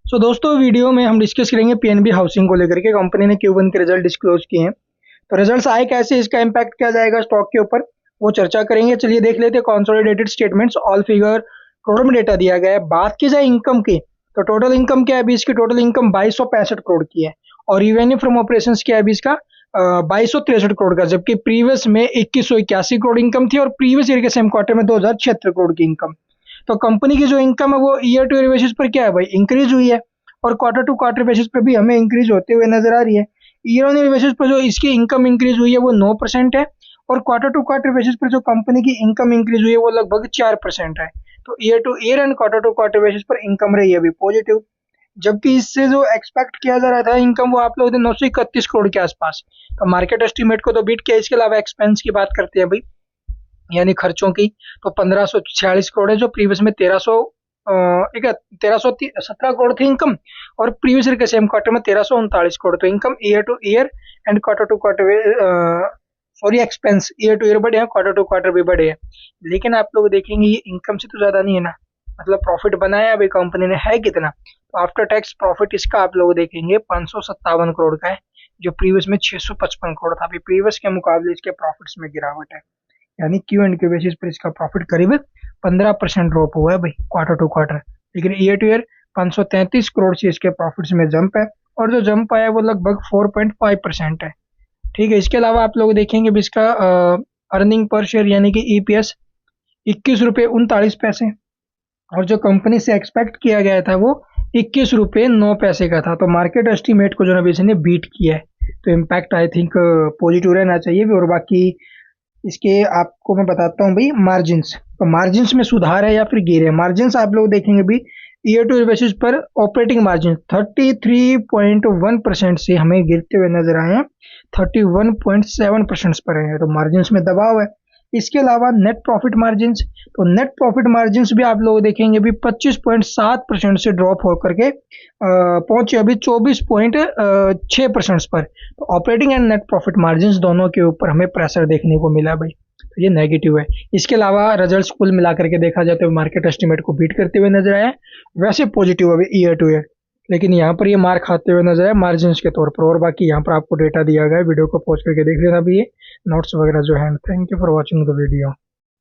दोस्तों वीडियो में हम डिस्कस करेंगे पीएनबी हाउसिंग को लेकर के। कंपनी ने Q1 के रिजल्ट डिस्क्लोज किए हैं। तो रिजल्ट्स आए कैसे, इसका इम्पैक्ट क्या जाएगा स्टॉक के ऊपर, वो चर्चा करेंगे। चलिए देख लेते हैं consolidated statements. All figure crore में डेटा दिया गया है। बात की जाए इनकम की, तो टोटल इनकम क्या है अभी इसकी? टोटल इनकम 2265 करोड़ की है। और रिवेन्यू फ्रॉम ऑपरेशंस क्या है अभी इसका? 2263 करोड़ का, जबकि प्रीवियस में 2181 करोड़ इनकम थी और प्रीवियस ईयर के सेम क्वार्टर में 2076 करोड़ की इनकम। तो कंपनी की जो इनकम है वो ईयर टू ईयर बेसिस पर क्या है भाई, इंक्रीज हुई है। और क्वार्टर टू क्वार्टर बेसिस पर भी हमें इंक्रीज होते हुए नजर आ रही है। ईयर ऑन ईयर बेसिस पर जो इसकी इनकम इंक्रीज हुई है वो 9% है। और क्वार्टर टू क्वार्टर बेसिस पर जो कंपनी की इनकम इंक्रीज हुई है वो लगभग 4% है। तो year to year and quarter to quarter basis पर इनकम रही है अभी पॉजिटिव। जबकि इससे जो एक्सपेक्ट किया जा रहा था इनकम, वो आप लोगों ने 931 करोड़ के आसपास। तो मार्केट एस्टिमेट को तो बीट किया। इसके अलावा एक्सपेंस की बात करते हैं भाई, यानी खर्चों की, तो 1546 करोड़ है, जो प्रीवियस में 1317 करोड़ थी इनकम। और प्रीवियस ईयर के सेम क्वार्टर में 1339 करोड़। तो income year to year and quarter to quarter, sorry expense year to year बढ़े हैं, क्वार्टर टू क्वार्टर भी बढ़े हैं। लेकिन आप लोग देखेंगे ये इनकम से तो ज्यादा नहीं है ना। मतलब प्रॉफिट बनाया अभी कंपनी ने है कितना? तो आफ्टर टैक्स प्रॉफिट इसका आप लोग देखेंगे 557 करोड़ का है, जो प्रीवियस में 655 करोड़ था। अभी प्रीवियस के मुकाबले इसके प्रॉफिट्स में गिरावट है। यानी क्यू एंड क्यू बेसिस पर इसका प्रॉफिट करीब 15% ड्रॉप हुआ है भाई क्वार्टर टू क्वार्टर। लेकिन ईयर टू ईयर 533 करोड़ से इसके प्रॉफिट्स में जंप है। और जो जंप आया है वो लगभग 4.5% है। ठीक है। इसके अलावा आप लोग देखेंगे भी इसका अर्निंग पर शेयर यानी कि ईपीएस 21 रुपये 39 पैसे। और जो कंपनी से एक्सपेक्ट किया गया था वो 21 रुपये 9 पैसे का था। तो मार्केट एस्टिमेट को जो ना ने बीट किया है। तो इम्पैक्ट आई थिंक पॉजिटिव रहना चाहिए भी। और बाकी इसके आपको मैं बताता हूँ भाई मार्जिन्स। तो मार्जिन्स में सुधार है या फिर गिर है? मार्जिन्स आप लोग देखेंगे भी ईयर टू ईयर बेसिस पर ऑपरेटिंग मार्जिन 33.1% से हमें गिरते हुए नजर आए हैं, 31.7% पर है। तो मार्जिन्स में दबाव है। इसके अलावा नेट प्रॉफिट मार्जिन्स, तो नेट प्रॉफिट मार्जिन्स भी आप लोग देखेंगे भी 25.7% से ड्रॉप होकर के पहुंचे अभी 24.6% पर। तो operating and net profit margins दोनों के ऊपर हमें प्रेशर देखने को मिला भाई। तो ये नेगेटिव है। इसके अलावा रिजल्ट्स कुल मिलाकर के देखा जाए तो मार्केट एस्टिमेट को बीट करते हुए नजर आया। वैसे पॉजिटिव अभी ईयर टू ईयर, लेकिन यहाँ पर ये मार खाते हुए नजर आए मार्जिन्स के तौर पर। और बाकी यहाँ पर आपको डेटा दिया गया है, वीडियो को पहुंच करके देख लेना भी ये नोट्स वगैरह जो है। Thank you for watching the video.